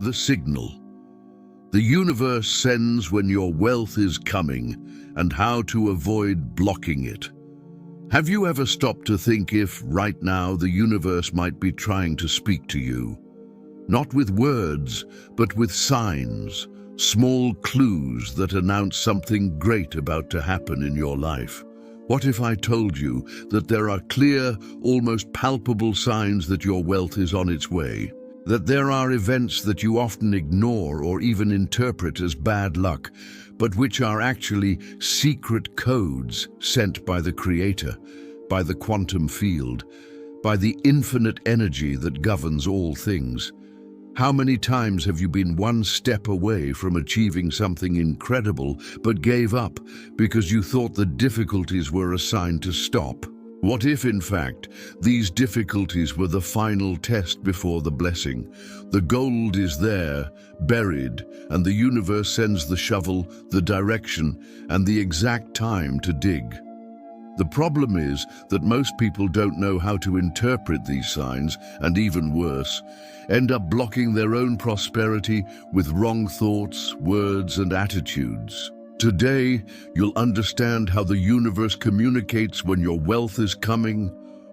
The signal. The universe sends when your wealth is coming and how to avoid blocking it. Have you ever stopped to think if, right now, the universe might be trying to speak to you? Not with words, but with signs, small clues that announce something great about to happen in your life. What if I told you that there are clear, almost palpable signs that your wealth is on its way? That there are events that you often ignore or even interpret as bad luck, but which are actually secret codes sent by the Creator, by the quantum field, by the infinite energy that governs all things. How many times have you been one step away from achieving something incredible but gave up because you thought the difficulties were a sign to stop? What if, in fact, these difficulties were the final test before the blessing? The gold is there, buried, and the universe sends the shovel, the direction, and the exact time to dig. The problem is that most people don't know how to interpret these signs, and even worse, end up blocking their own prosperity with wrong thoughts, words, and attitudes. Today, you'll understand how the universe communicates when your wealth is coming,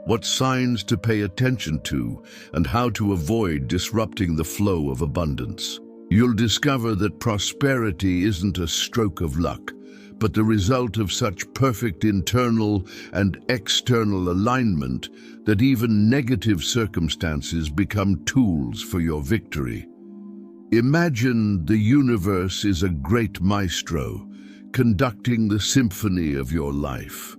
what signs to pay attention to, and how to avoid disrupting the flow of abundance. You'll discover that prosperity isn't a stroke of luck, but the result of such perfect internal and external alignment that even negative circumstances become tools for your victory. Imagine the universe is a great maestro, conducting the symphony of your life.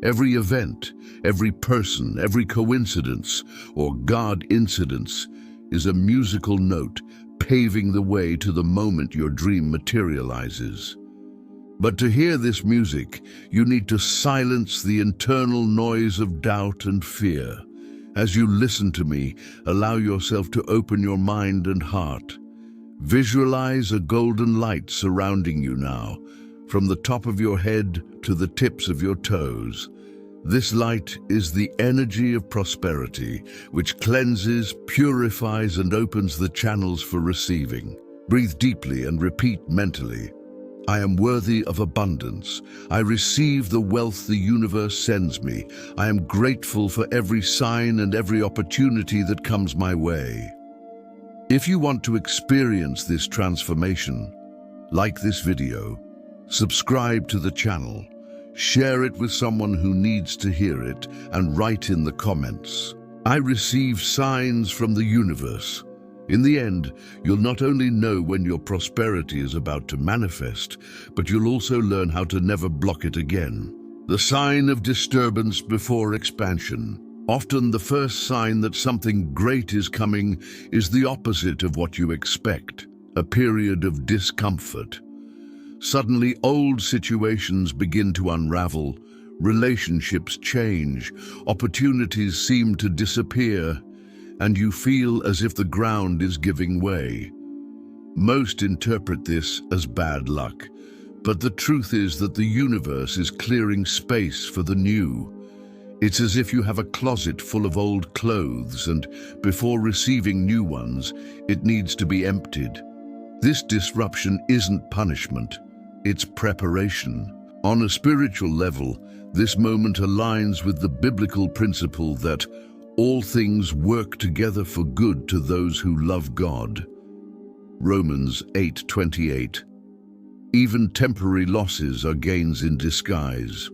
Every event, every person, every coincidence, or God incidence is a musical note paving the way to the moment your dream materializes. But to hear this music, you need to silence the internal noise of doubt and fear. As you listen to me, allow yourself to open your mind and heart. Visualize a golden light surrounding you now, from the top of your head to the tips of your toes. This light is the energy of prosperity, which cleanses, purifies, and opens the channels for receiving. Breathe deeply and repeat mentally, I am worthy of abundance. I receive the wealth the universe sends me. I am grateful for every sign and every opportunity that comes my way. If you want to experience this transformation, like this video, subscribe to the channel, share it with someone who needs to hear it, and write in the comments, I receive signs from the universe. In the end, you'll not only know when your prosperity is about to manifest, but you'll also learn how to never block it again. The sign of disturbance before expansion. Often the first sign that something great is coming is the opposite of what you expect, a period of discomfort. Suddenly, old situations begin to unravel, relationships change, opportunities seem to disappear, and you feel as if the ground is giving way. Most interpret this as bad luck, but the truth is that the universe is clearing space for the new. It's as if you have a closet full of old clothes, and before receiving new ones, it needs to be emptied. This disruption isn't punishment, it's preparation. On a spiritual level, this moment aligns with the biblical principle that all things work together for good to those who love God. Romans 8:28. Even temporary losses are gains in disguise.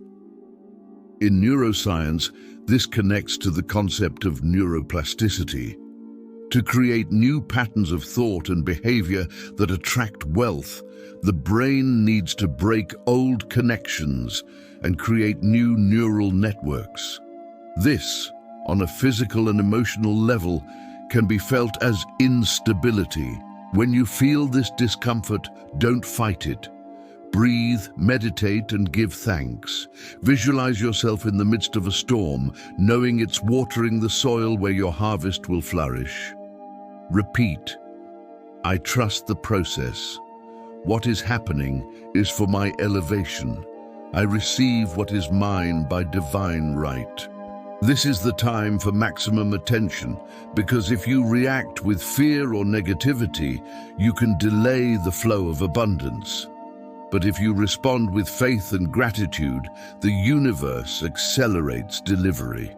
In neuroscience, this connects to the concept of neuroplasticity. To create new patterns of thought and behavior that attract wealth, the brain needs to break old connections and create new neural networks. This, on a physical and emotional level, can be felt as instability. When you feel this discomfort, don't fight it. Breathe, meditate, and give thanks. Visualize yourself in the midst of a storm, knowing it's watering the soil where your harvest will flourish. Repeat, I trust the process. What is happening is for my elevation. I receive what is mine by divine right. This is the time for maximum attention, because if you react with fear or negativity, you can delay the flow of abundance. But if you respond with faith and gratitude, the universe accelerates delivery.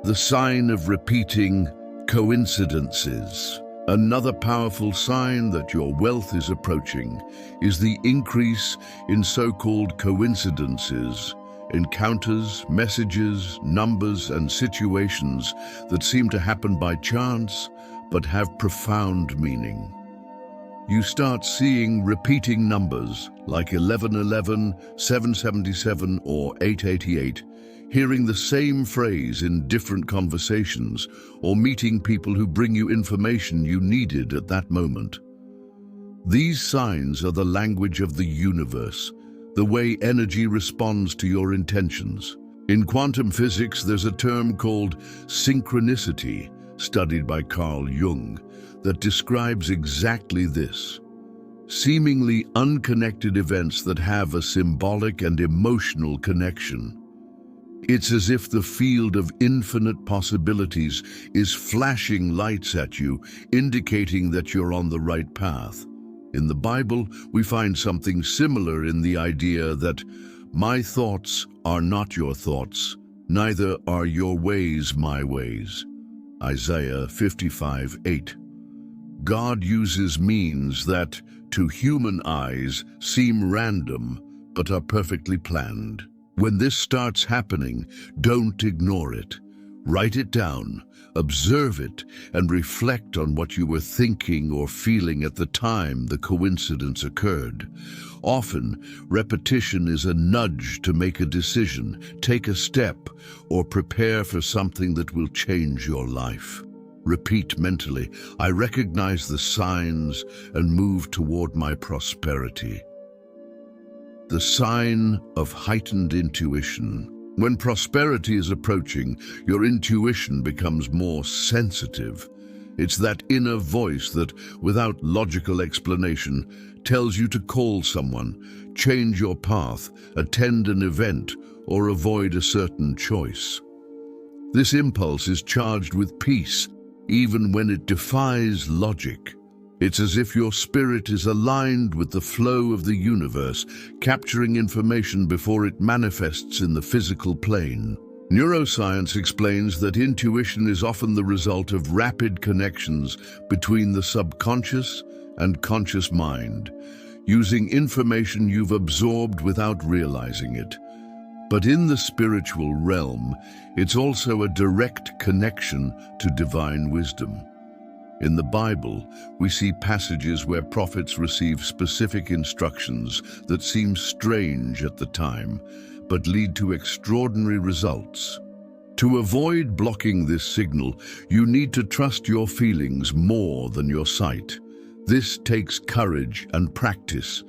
The sign of repeating coincidences. Another powerful sign that your wealth is approaching is the increase in so-called coincidences, encounters, messages, numbers, and situations that seem to happen by chance but have profound meaning. You start seeing repeating numbers like 1111, 777, or 888, hearing the same phrase in different conversations, or meeting people who bring you information you needed at that moment. These signs are the language of the universe, the way energy responds to your intentions. In quantum physics, there's a term called synchronicity, studied by Carl Jung, that describes exactly this. Seemingly unconnected events that have a symbolic and emotional connection. It's as if the field of infinite possibilities is flashing lights at you, indicating that you're on the right path. In the Bible, we find something similar in the idea that my thoughts are not your thoughts, neither are your ways my ways. Isaiah 55:8. God uses means that, to human eyes, seem random, but are perfectly planned. When this starts happening, don't ignore it. Write it down, observe it, and reflect on what you were thinking or feeling at the time the coincidence occurred. Often, repetition is a nudge to make a decision, take a step, or prepare for something that will change your life. Repeat mentally, I recognize the signs and move toward my prosperity. The sign of heightened intuition. When prosperity is approaching, your intuition becomes more sensitive. It's that inner voice that, without logical explanation, tells you to call someone, change your path, attend an event, or avoid a certain choice. This impulse is charged with peace, even when it defies logic. It's as if your spirit is aligned with the flow of the universe, capturing information before it manifests in the physical plane. Neuroscience explains that intuition is often the result of rapid connections between the subconscious and conscious mind, using information you've absorbed without realizing it. But in the spiritual realm, it's also a direct connection to divine wisdom. In the Bible, we see passages where prophets receive specific instructions that seem strange at the time, but lead to extraordinary results. To avoid blocking this signal, you need to trust your feelings more than your sight. This takes courage and practice.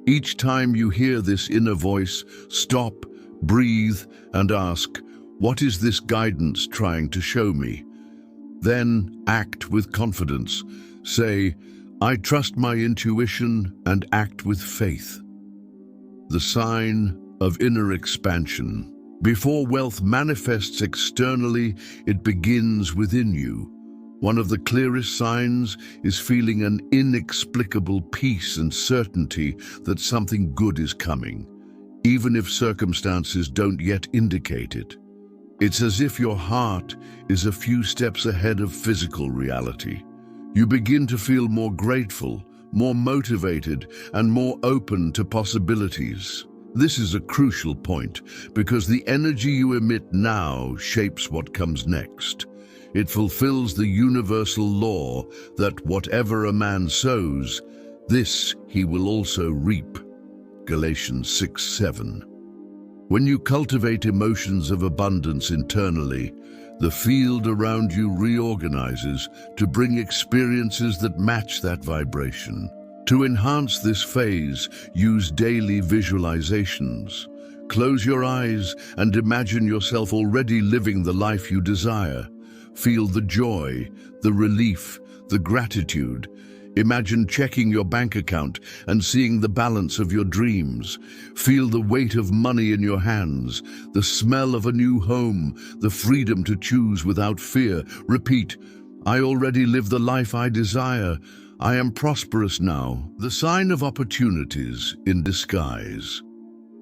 Each time you hear this inner voice, stop, breathe, and ask, what is this guidance trying to show me? Then act with confidence. Say, I trust my intuition, and act with faith. The sign of inner expansion. Before wealth manifests externally, it begins within you. One of the clearest signs is feeling an inexplicable peace and certainty that something good is coming, even if circumstances don't yet indicate it. It's as if your heart is a few steps ahead of physical reality. You begin to feel more grateful, more motivated, and more open to possibilities. This is a crucial point because the energy you emit now shapes what comes next. It fulfills the universal law that whatever a man sows, this he will also reap. Galatians 6:7. When you cultivate emotions of abundance internally, the field around you reorganizes to bring experiences that match that vibration. To enhance this phase, use daily visualizations. Close your eyes and imagine yourself already living the life you desire. Feel the joy, the relief, the gratitude. Imagine checking your bank account and seeing the balance of your dreams. Feel the weight of money in your hands, the smell of a new home, the freedom to choose without fear. Repeat, I already live the life I desire. I am prosperous now. The sign of opportunities in disguise.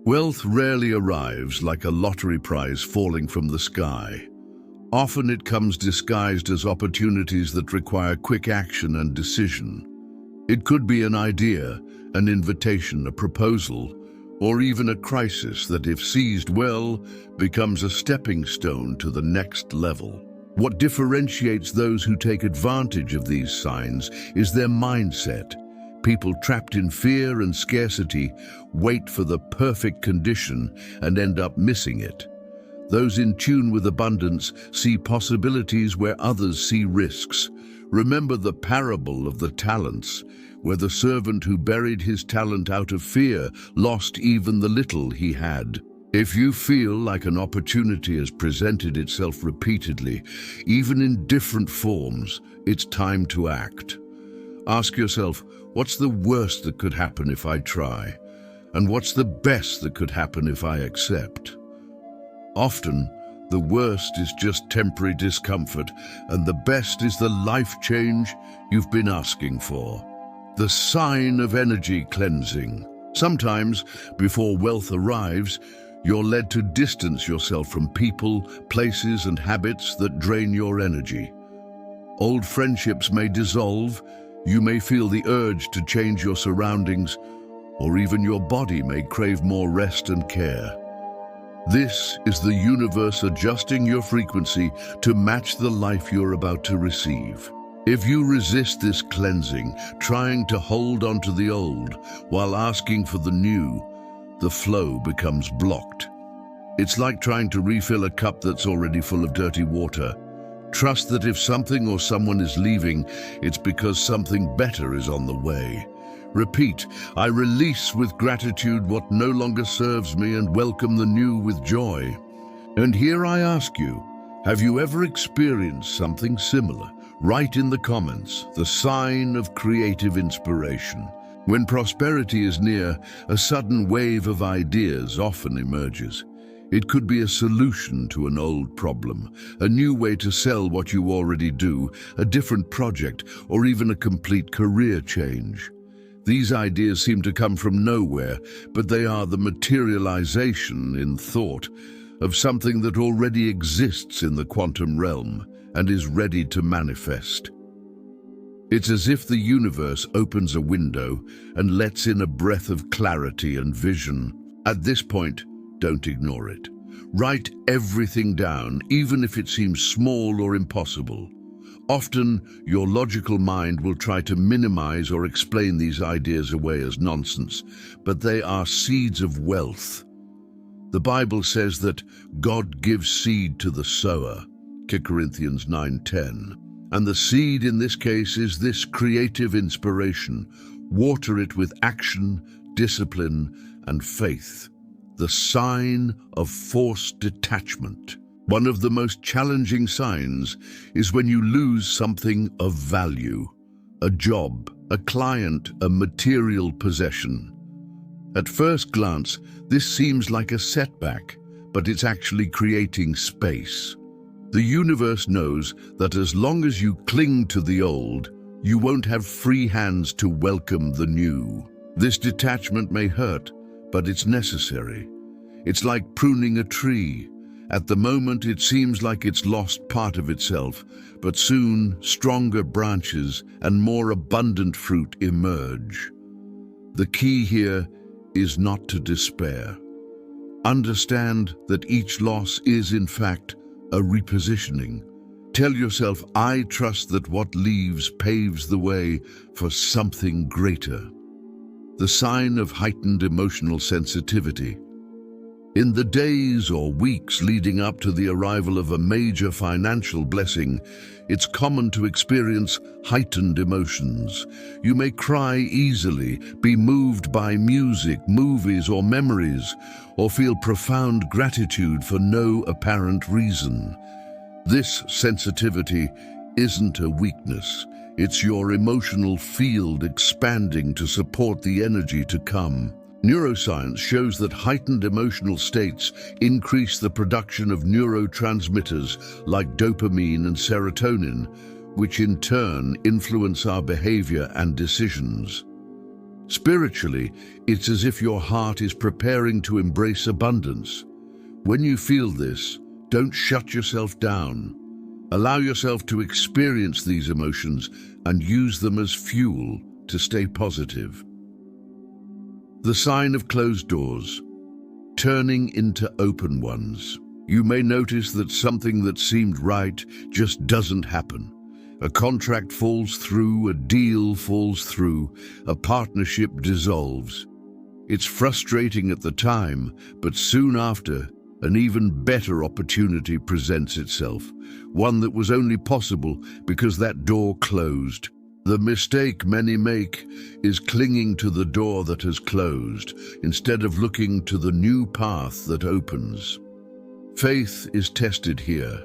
Wealth rarely arrives like a lottery prize falling from the sky. Often it comes disguised as opportunities that require quick action and decision. It could be an idea, an invitation, a proposal, or even a crisis that, if seized well, becomes a stepping stone to the next level. What differentiates those who take advantage of these signs is their mindset. People trapped in fear and scarcity wait for the perfect condition and end up missing it. Those in tune with abundance see possibilities where others see risks. Remember the parable of the talents, where the servant who buried his talent out of fear lost even the little he had. If you feel like an opportunity has presented itself repeatedly, even in different forms, it's time to act. Ask yourself, what's the worst that could happen if I try? And what's the best that could happen if I accept? Often, the worst is just temporary discomfort, and the best is the life change you've been asking for. The sign of energy cleansing. Sometimes, before wealth arrives, you're led to distance yourself from people, places, and habits that drain your energy. Old friendships may dissolve, you may feel the urge to change your surroundings, or even your body may crave more rest and care. This is the universe adjusting your frequency to match the life you're about to receive. If you resist this cleansing, trying to hold on to the old while asking for the new, the flow becomes blocked. It's like trying to refill a cup that's already full of dirty water. Trust that if something or someone is leaving, it's because something better is on the way. Repeat, I release with gratitude what no longer serves me and welcome the new with joy. And here I ask you, have you ever experienced something similar? Write in the comments, the sign of creative inspiration. When prosperity is near, a sudden wave of ideas often emerges. It could be a solution to an old problem, a new way to sell what you already do, a different project, or even a complete career change. These ideas seem to come from nowhere, but they are the materialization in thought of something that already exists in the quantum realm and is ready to manifest. It's as if the universe opens a window and lets in a breath of clarity and vision. At this point, don't ignore it. Write everything down, even if it seems small or impossible. Often, your logical mind will try to minimize or explain these ideas away as nonsense, but they are seeds of wealth. The Bible says that God gives seed to the sower, 2 Corinthians 9:10. And the seed in this case is this creative inspiration. Water it with action, discipline, and faith. The sign of forced detachment. One of the most challenging signs is when you lose something of value. A job, a client, a material possession. At first glance, this seems like a setback, but it's actually creating space. The universe knows that as long as you cling to the old, you won't have free hands to welcome the new. This detachment may hurt, but it's necessary. It's like pruning a tree. At the moment, it seems like it's lost part of itself, but soon stronger branches and more abundant fruit emerge. The key here is not to despair. Understand that each loss is, in fact, a repositioning. Tell yourself, I trust that what leaves paves the way for something greater. The sign of heightened emotional sensitivity. In the days or weeks leading up to the arrival of a major financial blessing, it's common to experience heightened emotions. You may cry easily, be moved by music, movies, or memories, or feel profound gratitude for no apparent reason. This sensitivity isn't a weakness. It's your emotional field expanding to support the energy to come. Neuroscience shows that heightened emotional states increase the production of neurotransmitters like dopamine and serotonin, which in turn influence our behavior and decisions. Spiritually, it's as if your heart is preparing to embrace abundance. When you feel this, don't shut yourself down. Allow yourself to experience these emotions and use them as fuel to stay positive. The sign of closed doors, turning into open ones. You may notice that something that seemed right just doesn't happen. A contract falls through, a deal falls through, a partnership dissolves. It's frustrating at the time, but soon after, an even better opportunity presents itself, one that was only possible because that door closed. The mistake many make is clinging to the door that has closed, instead of looking to the new path that opens. Faith is tested here,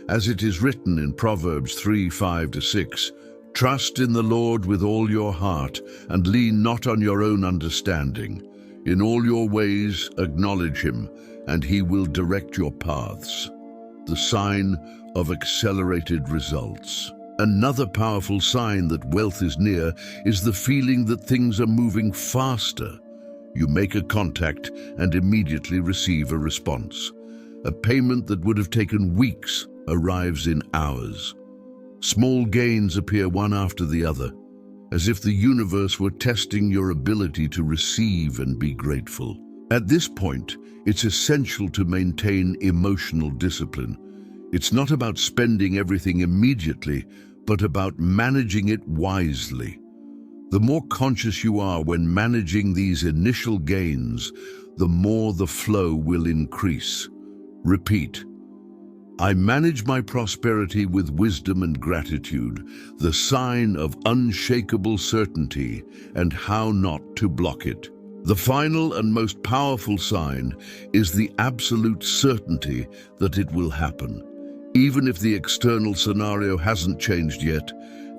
as it is written in Proverbs 3:5-6, "Trust in the Lord with all your heart, and lean not on your own understanding. In all your ways acknowledge him, and he will direct your paths." The sign of accelerated results. Another powerful sign that wealth is near is the feeling that things are moving faster. You make a contact and immediately receive a response. A payment that would have taken weeks arrives in hours. Small gains appear one after the other, as if the universe were testing your ability to receive and be grateful. At this point, it's essential to maintain emotional discipline. It's not about spending everything immediately, but about managing it wisely. The more conscious you are when managing these initial gains, the more the flow will increase. Repeat. I manage my prosperity with wisdom and gratitude, the sign of unshakable certainty and how not to block it. The final and most powerful sign is the absolute certainty that it will happen. Even if the external scenario hasn't changed yet,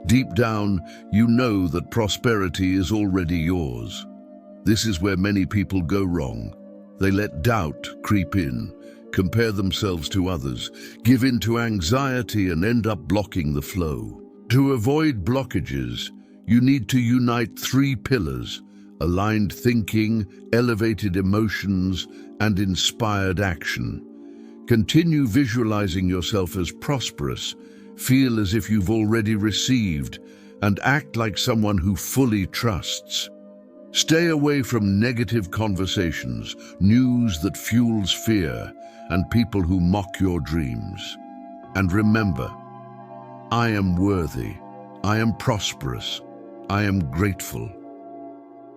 deep down, you know that prosperity is already yours. This is where many people go wrong. They let doubt creep in, compare themselves to others, give in to anxiety, and end up blocking the flow. To avoid blockages, you need to unite three pillars: aligned thinking, elevated emotions, and inspired action. Continue visualizing yourself as prosperous, feel as if you've already received, and act like someone who fully trusts. Stay away from negative conversations, news that fuels fear, and people who mock your dreams. And remember, I am worthy, I am prosperous, I am grateful.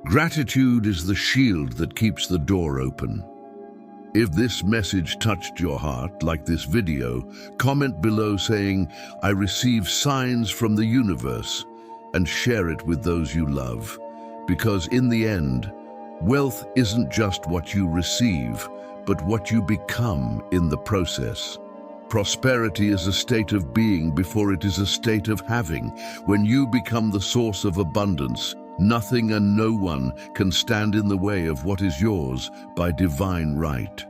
Gratitude is the shield that keeps the door open. If this message touched your heart, like this video, comment below saying, "I receive signs from the universe," and share it with those you love. Because in the end, wealth isn't just what you receive, but what you become in the process. Prosperity is a state of being before it is a state of having. When you become the source of abundance, nothing and no one can stand in the way of what is yours by divine right.